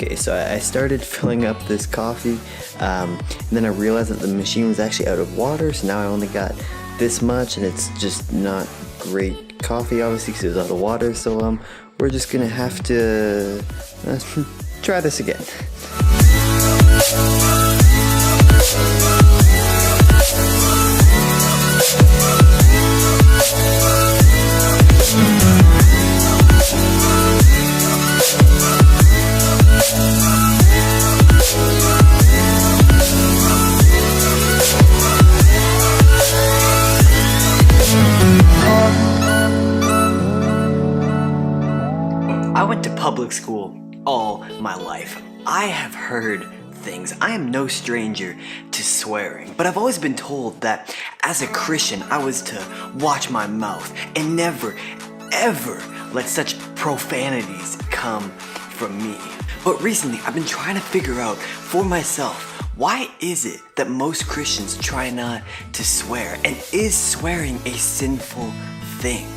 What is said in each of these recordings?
Okay, so I started filling up this coffee, and then I realized that the machine was actually out of water, so now I only got this much, and it's just not great coffee, obviously, because it was out of water, so we're just gonna have to try this again. I went to public school all my life. I have heard things. I am no stranger to swearing, but I've always been told that as a Christian, I was to watch my mouth and never, ever let such profanities come from me. But recently, I've been trying to figure out for myself, why is it that most Christians try not to swear? And is swearing a sinful thing?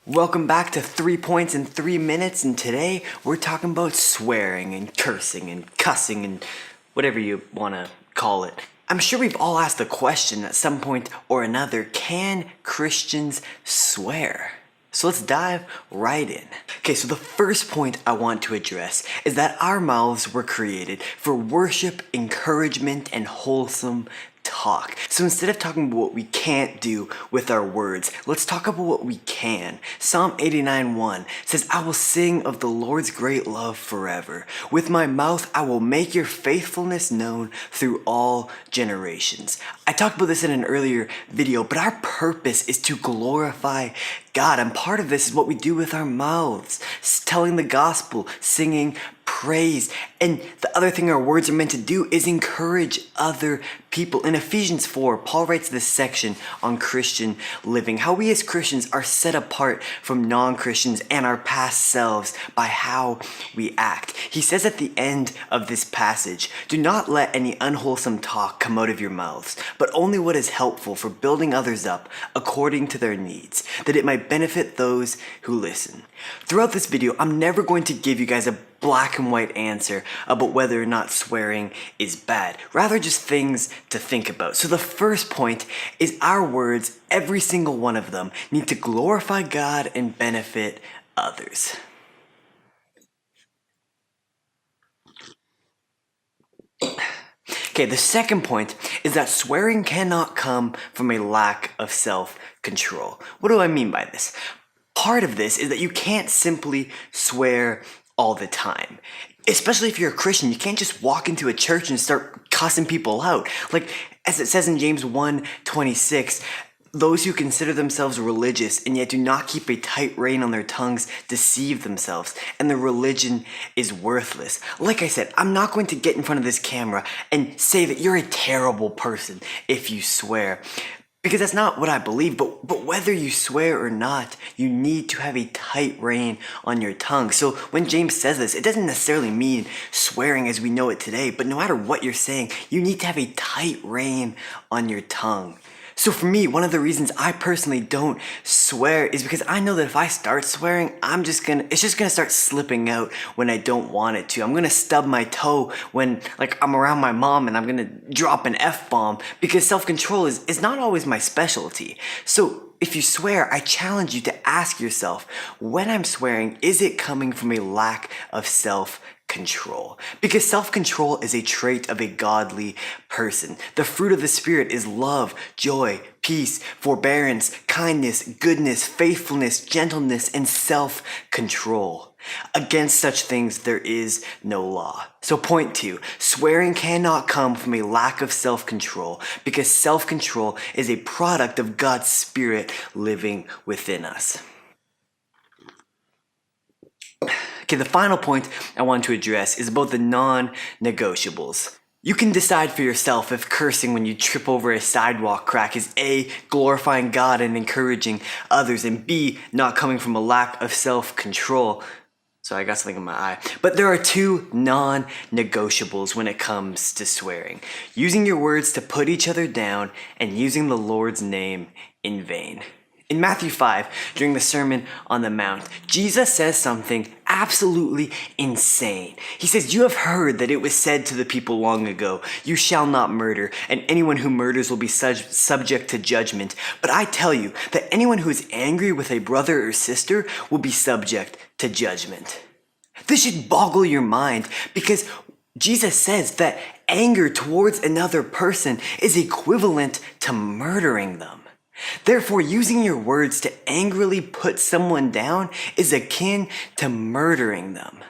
Welcome back to 3 Points in 3 Minutes, and today we're talking about swearing and cursing and cussing and whatever you want to call it. I'm sure we've all asked the question at some point or another, can Christians swear? So let's dive right in. Okay, so the first point I want to address is that our mouths were created for worship, encouragement, and wholesome talk. So instead of talking about what we can't do with our words, let's talk about what we can. Psalm 89:1 says, I will sing of the Lord's great love forever. With my mouth, I will make your faithfulness known through all generations. I talked about this in an earlier video, but our purpose is to glorify God. And part of this is what we do with our mouths, telling the gospel, singing praise. And the other thing our words are meant to do is encourage other people. In Ephesians 4, Paul writes this section on Christian living, how we as Christians are set apart from non-Christians and our past selves by how we act. He says at the end of this passage, do not let any unwholesome talk come out of your mouths, but only what is helpful for building others up according to their needs, that it might benefit those who listen. Throughout this video, I'm never going to give you guys a black and white answer about whether or not swearing is bad, rather just things to think about. So the first point is our words, every single one of them, need to glorify God and benefit others. Okay, the second point is that swearing cannot come from a lack of self-control. What do I mean by this? Part of this is that you can't simply swear all the time. Especially if you're a Christian, you can't just walk into a church and start cussing people out. Like, as it says in James 1:26, those who consider themselves religious and yet do not keep a tight rein on their tongues deceive themselves, and their religion is worthless. Like I said, I'm not going to get in front of this camera and say that you're a terrible person if you swear, because that's not what I believe, but whether you swear or not, you need to have a tight rein on your tongue. So when James says this, it doesn't necessarily mean swearing as we know it today, but no matter what you're saying, you need to have a tight rein on your tongue. So for me, one of the reasons I personally don't swear is because I know that if I start swearing, it's just gonna start slipping out when I don't want it to. I'm gonna stub my toe when I'm around my mom and I'm gonna drop an F-bomb, because self-control is not always my specialty. So if you swear, I challenge you to ask yourself, when I'm swearing, is it coming from a lack of self-control? Because self-control is a trait of a godly person. The fruit of the Spirit is love, joy, peace, forbearance, kindness, goodness, faithfulness, gentleness, and self-control. Against such things there is no law. So point 2, swearing cannot come from a lack of self-control, because self-control is a product of God's Spirit living within us. Okay, the final point I want to address is about the non-negotiables. You can decide for yourself if cursing when you trip over a sidewalk crack is A, glorifying God and encouraging others, and B, not coming from a lack of self-control. Sorry, I got something in my eye. But there are 2 non-negotiables when it comes to swearing. Using your words to put each other down and using the Lord's name in vain. In Matthew 5, during the Sermon on the Mount, Jesus says something absolutely insane. He says, "You have heard that it was said to the people long ago, 'You shall not murder, and anyone who murders will be subject to judgment.' But I tell you that anyone who is angry with a brother or sister will be subject to judgment." This should boggle your mind because Jesus says that anger towards another person is equivalent to murdering them. Therefore, using your words to angrily put someone down is akin to murdering them.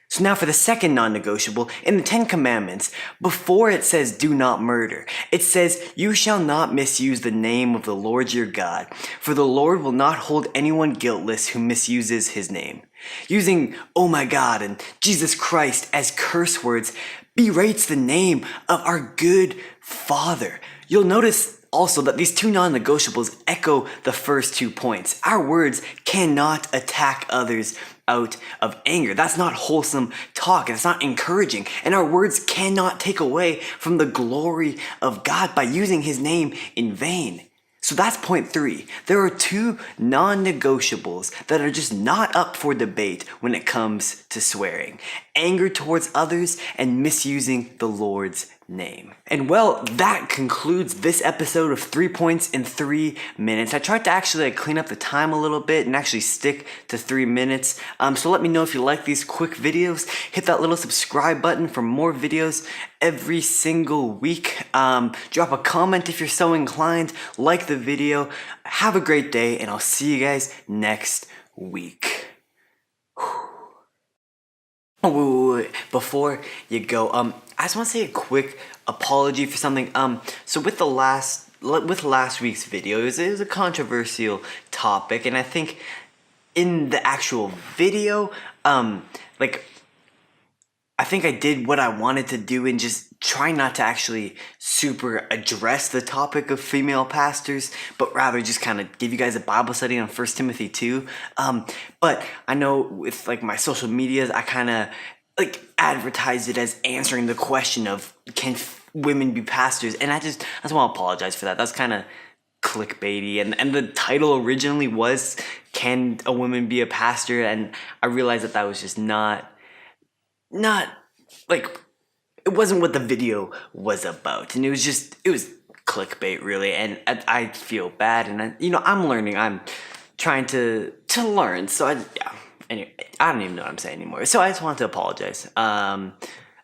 So now for the second non-negotiable, in the Ten Commandments, before it says do not murder, it says you shall not misuse the name of the Lord your God, for the Lord will not hold anyone guiltless who misuses his name. Using oh my God and Jesus Christ as curse words berates the name of our good Father. You'll notice also that these two non-negotiables echo the first 2 points. Our words cannot attack others out of anger. That's not wholesome talk. It's not encouraging. And our words cannot take away from the glory of God by using his name in vain. So that's point 3. There are 2 non-negotiables that are just not up for debate when it comes to swearing: anger towards others and misusing the Lord's name. And well, that concludes this episode of 3 Points in 3 Minutes. I tried to actually clean up the time a little bit and actually stick to 3 minutes. So let me know if you like these quick videos. Hit that little subscribe button for more videos every single week. Drop a comment if you're so inclined. Like the video. Have a great day, and I'll see you guys next week. Oh, wait. Before you go, I just want to say a quick apology for something. So with last week's video, it was a controversial topic, and I think in the actual video, I think I did what I wanted to do and just try not to actually super address the topic of female pastors, but rather just kind of give you guys a Bible study on 1 Timothy 2. But I know with my social medias, I kind of advertise it as answering the question of can women be pastors, and I just want to apologize for that. That's kind of clickbaity, and the title originally was "Can a woman be a pastor?" and I realized that was just not it wasn't what the video was about, and it was clickbait really, and I feel bad, and I'm learning, I'm trying to learn, so anyway, I don't even know what I'm saying anymore, so I just wanted to apologize.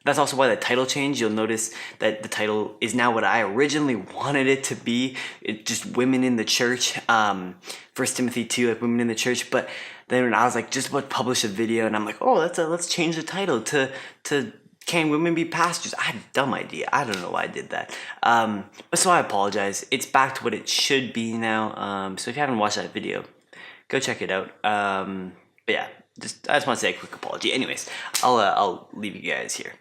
That's also why the title changed. You'll notice that the title is now what I originally wanted it to be. It's just women in the church. 1 Timothy 2, women in the church. But then when I was just about to publish a video, and I'm like, oh, let's change the title to Can Women Be Pastors? I had a dumb idea. I don't know why I did that. But so I apologize. It's back to what it should be now. So if you haven't watched that video, go check it out. But yeah, I just want to say a quick apology. Anyways, I'll leave you guys here.